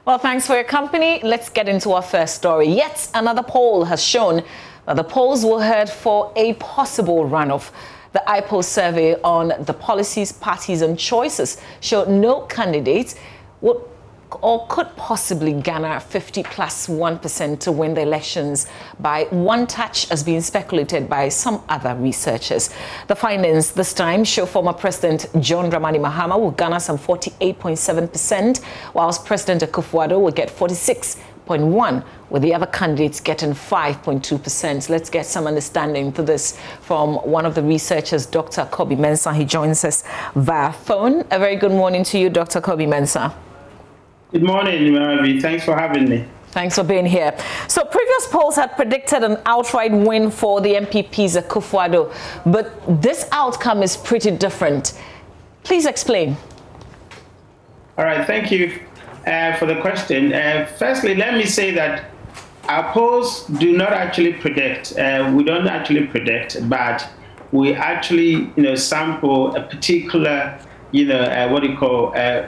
Well, thanks for your company. Let's get into our first story. Yet another poll has shown that the polls were heard for a possible runoff. The IPOL survey on the policies, parties and choices showed no candidate would or could possibly garner 50+1% to win the elections by one touch, as being speculated by some other researchers. The findings this time show former President John Dramani Mahama will garner some 48.7%, whilst President Akufo-Addo will get 46.1%, with the other candidates getting 5.2%. Let's get some understanding to this from one of the researchers, Dr. Kobi Mensah. He joins us via phone. A very good morning to you, Dr. Kobi Mensah. Good morning, Maravi. Thanks for having me. Thanks for being here. So previous polls had predicted an outright win for the MPP's Akufo-Addo, but this outcome is pretty different. Please explain. All right, thank you for the question. Firstly, let me say that our polls do not actually predict. We don't actually predict, but we actually, sample a particular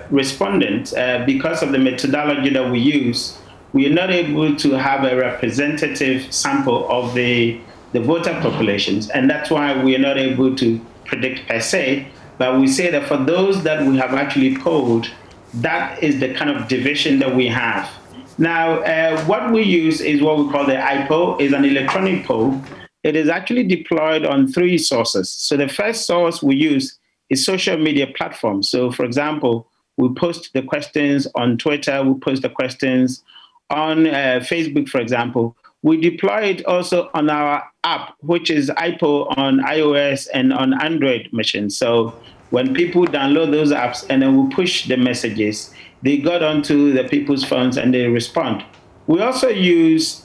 respondent. Because of the methodology that we use, we are not able to have a representative sample of the voter populations, and that's why we are not able to predict per se, but we say that for those that we have actually polled, that is the kind of division that we have. Now, what we use is what we call the IPOL, is an electronic poll. It is actually deployed on 3 sources. So the first source we use is social media platforms. So, for example, we post the questions on Twitter, we post the questions on Facebook, for example. We deploy it also on our app, which is IPOL on iOS and on Android machines. So when people download those apps and then we push the messages, they go onto the people's phones and they respond. We also use,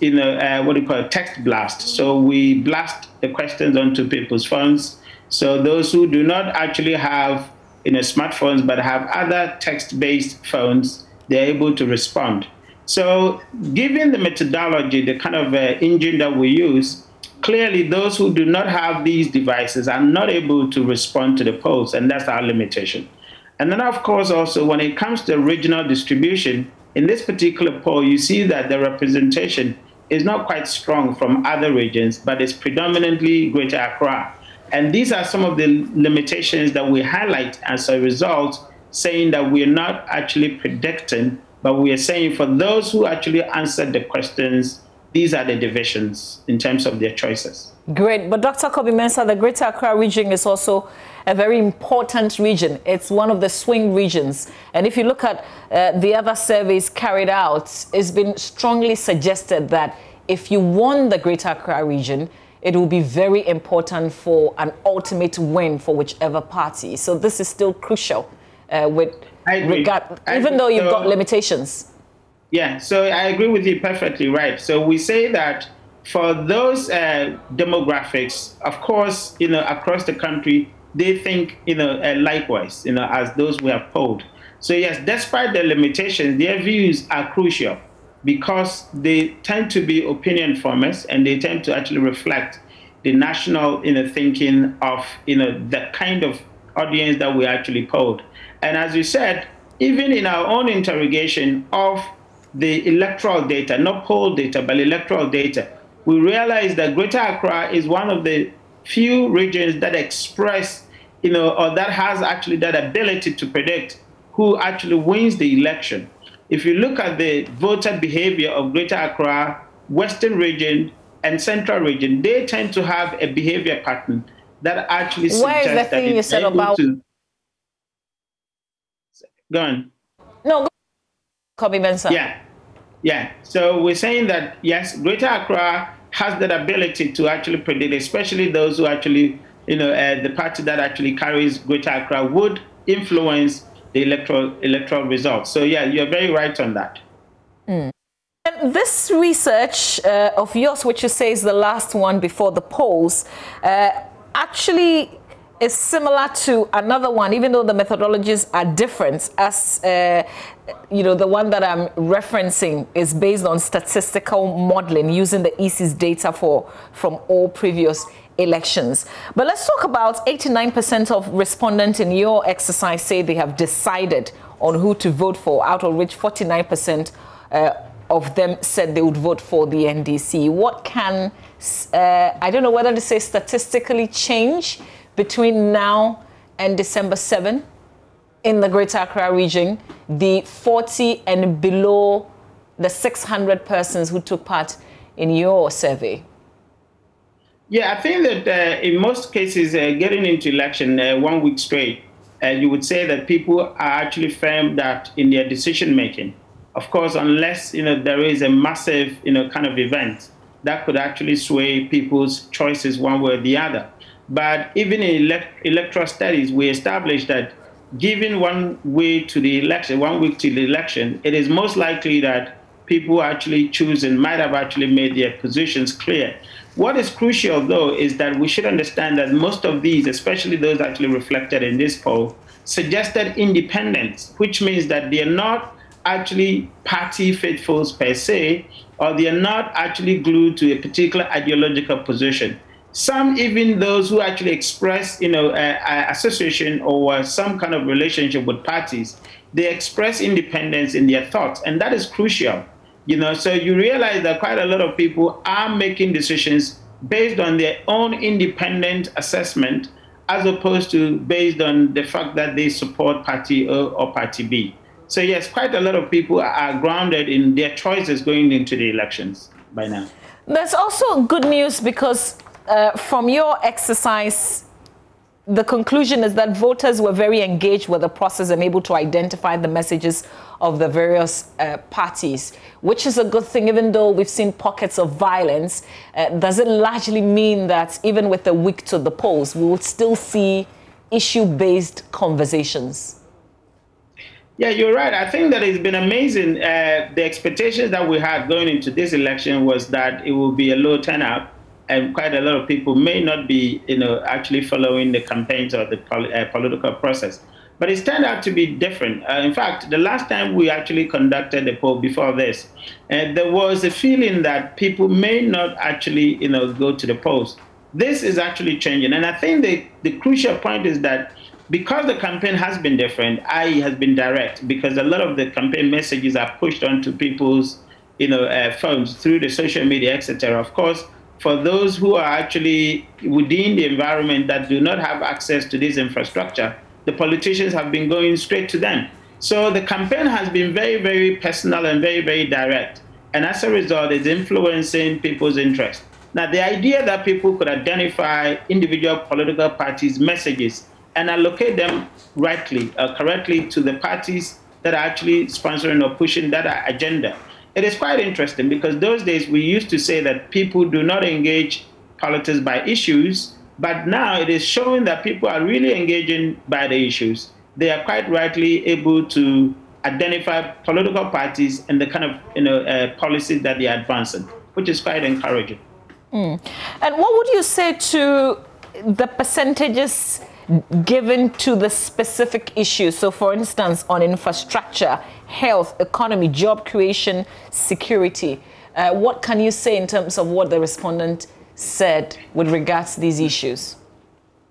text blast. So we blast the questions onto people's phones. So those who do not actually have smartphones but have other text-based phones, they're able to respond. So given the methodology, the kind of engine that we use, clearly those who do not have these devices are not able to respond to the polls, and that's our limitation. And then, of course, also when it comes to regional distribution, in this particular poll, you see that the representation is not quite strong from other regions, but it's predominantly Greater Accra. And these are some of the limitations that we highlight as a result, saying that we're not actually predicting, but we are saying for those who actually answered the questions, these are the divisions in terms of their choices. Great. But Dr. Kobi Mensah, the Greater Accra region is also a very important region. It's one of the swing regions. And if you look at the other surveys carried out, it's been strongly suggested that if you won the Greater Accra region, it will be very important for an ultimate win for whichever party. So this is still crucial with regard, even though you've got limitations. Yeah, so I agree with you perfectly right. So we say that for those demographics, of course, across the country, they think, likewise, as those we have polled. So yes, despite the limitations, their views are crucial, because they tend to be opinion formers and they tend to actually reflect the national thinking of the kind of audience that we actually polled. And as you said, even in our own interrogation of the electoral data, not poll data, but electoral data, we realize that Greater Accra is one of the few regions that express, or that has actually that ability to predict who actually wins the election. If you look at the voter behavior of Greater Accra, Western region, and Central region, they tend to have a behavior pattern that actually suggests that thing you said about Go on. No, Kobi Mensah. Yeah. So we're saying that, yes, Greater Accra has that ability to actually predict, especially those who actually, the party that actually carries Greater Accra would influence the electoral results. So yeah, you're very right on that. And this research of yours, which you say is the last one before the polls, actually is similar to another one, even though the methodologies are different, as the one that I'm referencing is based on statistical modeling using the EC's data from all previous elections. But let's talk about 89% of respondents in your exercise say they have decided on who to vote for, out of which 49% of them said they would vote for the NDC. What can, I don't know whether to say statistically change between now and December 7 in the Greater Accra region, the 40 and below the 600 persons who took part in your survey? Yeah, I think that in most cases, getting into election 1 week straight, you would say that people are actually firm that in their decision making. Of course, unless there is a massive kind of event that could actually sway people's choices one way or the other. But even in electoral studies, we established that given 1 week to the election, it is most likely that people actually choose and might have actually made their positions clear. What is crucial, though, is that we should understand that most of these, especially those actually reflected in this poll, suggested independence, which means that they are not actually party faithfuls per se, or they are not actually glued to a particular ideological position. Some, even those who actually express, association or some kind of relationship with parties, they express independence in their thoughts, and that is crucial. So you realize that quite a lot of people are making decisions based on their own independent assessment, as opposed to based on the fact that they support party A or party B. So yes, quite a lot of people are grounded in their choices going into the elections by now. There's also good news because from your exercise, the conclusion is that voters were very engaged with the process and able to identify the messages of the various parties, which is a good thing, even though we've seen pockets of violence. Does it largely mean that even with a week to the polls, we would still see issue-based conversations? Yeah, you're right. I think that it's been amazing. The expectations that we had going into this election was that it will be a low turnout, and quite a lot of people may not be, actually following the campaigns or the political process. But it's turned out to be different. In fact, the last time we actually conducted the poll before this, there was a feeling that people may not actually, go to the polls. This is actually changing. And I think the crucial point is that because the campaign has been different, has been direct, because a lot of the campaign messages are pushed onto people's, phones through the social media, etc. Of course, for those who are actually within the environment that do not have access to this infrastructure, the politicians have been going straight to them. So the campaign has been very, very personal and very, very direct. And as a result, it's influencing people's interest. Now, the idea that people could identify individual political parties' messages and allocate them correctly to the parties that are actually sponsoring or pushing that agenda. It is quite interesting because those days we used to say that people do not engage politics by issues, but now it is showing that people are really engaging by the issues. They are quite rightly able to identify political parties and the kind of policies that they are advancing, which is quite encouraging. And what would you say to the percentages given to the specific issues? So, for instance, on infrastructure, health, economy, job creation, security. What can you say in terms of what the respondent said with regards to these issues?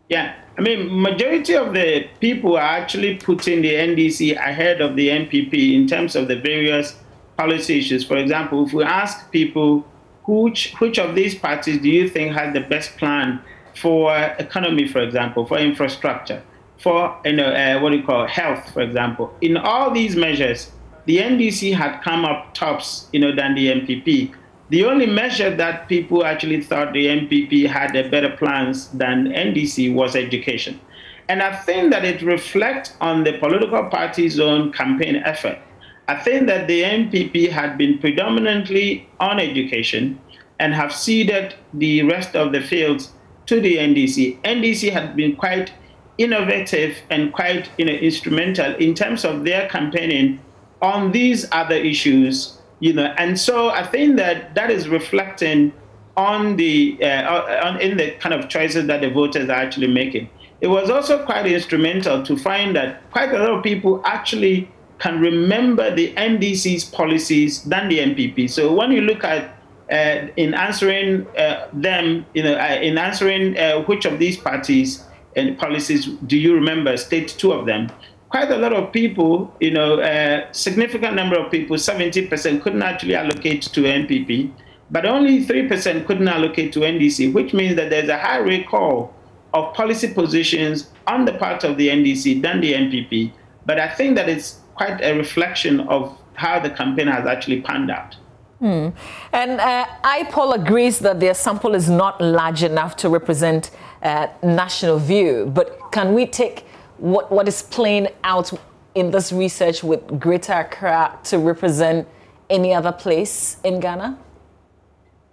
Yeah, I mean, majority of the people are actually putting the NDC ahead of the NPP in terms of the various policy issues. For example, if we ask people which of these parties do you think has the best plan for economy, for example, for infrastructure, for health, for example. In all these measures, the NDC had come up tops, than the NPP. The only measure that people actually thought the NPP had better plans than NDC was education. And I think that it reflects on the political party's own campaign effort. I think that the NPP had been predominantly on education and have ceded the rest of the fields to the NDC. NDC had been quite innovative and quite instrumental in terms of their campaigning on these other issues, and so I think that is reflecting on the in the kind of choices that the voters are actually making. It was also quite instrumental to find that quite a lot of people actually can remember the NDC's policies than the NPP. So when you look at in answering them, in answering which of these parties and policies do you remember, state two of them, quite a lot of people, a significant number of people, 70% couldn't actually allocate to NPP, but only 3% couldn't allocate to NDC, which means that there's a high recall of policy positions on the part of the NDC than the NPP. But I think that it's quite a reflection of how the campaign has actually panned out. And IPOL agrees that their sample is not large enough to represent national view. But can we take what is playing out in this research with Greater Accra to represent any other place in Ghana?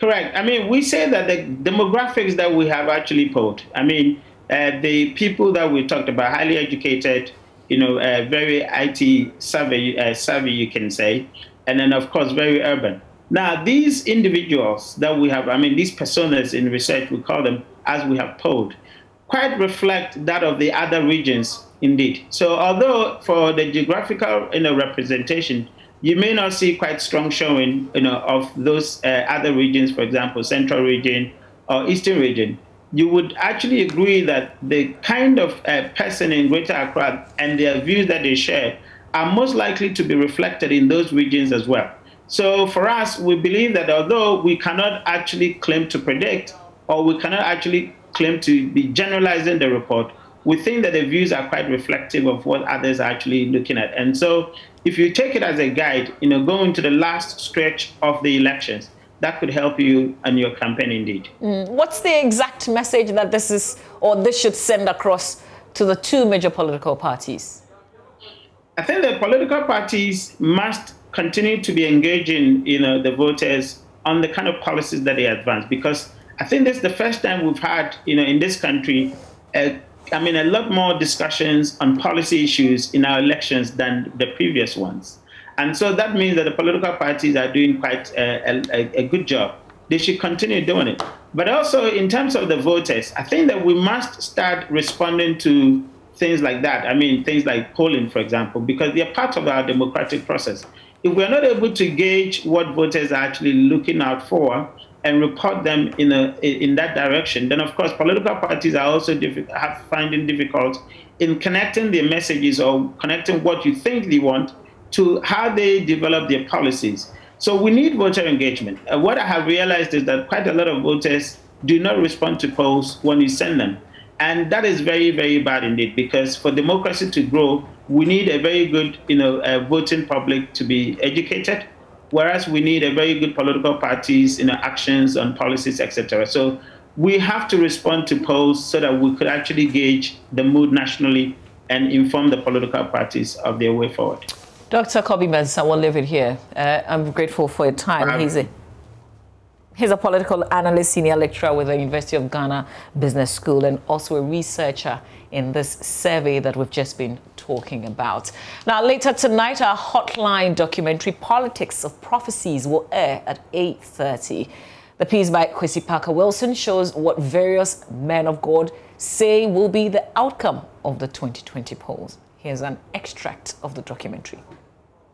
Correct. I mean, we say that the demographics that we have actually polled, I mean, the people that we talked about, highly educated, very IT savvy, you can say, and then, of course, very urban. Now, these individuals that we have, I mean, these personas in research, we call them, as we have polled, quite reflect that of the other regions, indeed. So although for the geographical representation, you may not see quite strong showing of those other regions, for example, Central region or Eastern region, you would actually agree that the kind of person in Greater Accra and their views that they share are most likely to be reflected in those regions as well. So for us, we believe that although we cannot actually claim to predict, or we cannot actually claim to be generalizing the report, we think that the views are quite reflective of what others are actually looking at. And so if you take it as a guide, going to the last stretch of the elections, that could help you and your campaign indeed. What's the exact message that this should send across to the two major political parties? I think the political parties must continue to be engaging, the voters on the kind of policies that they advance, because I think this is the first time we've had, in this country, a lot more discussions on policy issues in our elections than the previous ones. And so that means that the political parties are doing quite a good job. They should continue doing it. But also in terms of the voters, I think that we must start responding to things like that. I mean, things like polling, for example, because they're part of our democratic process. If we're not able to gauge what voters are actually looking out for and report them in that direction, then of course political parties are also finding difficult in connecting their messages or connecting what you think they want to how they develop their policies. So we need voter engagement. What I have realized is that quite a lot of voters do not respond to polls when you send them. And that is very, very bad indeed, because for democracy to grow, we need a very good voting public to be educated, whereas we need a very good political parties, actions on policies, etc. So we have to respond to polls so that we could actually gauge the mood nationally and inform the political parties of their way forward. Dr. Kobe Mensah, we'll leave it here. I'm grateful for your time. He's a political analyst, senior lecturer with the University of Ghana Business School, and also a researcher in this survey that we've just been talking about. Now, later tonight, our hotline documentary, Politics of Prophecies, will air at 8:30. The piece by Kwesi Parker Wilson shows what various men of God say will be the outcome of the 2020 polls. Here's an extract of the documentary.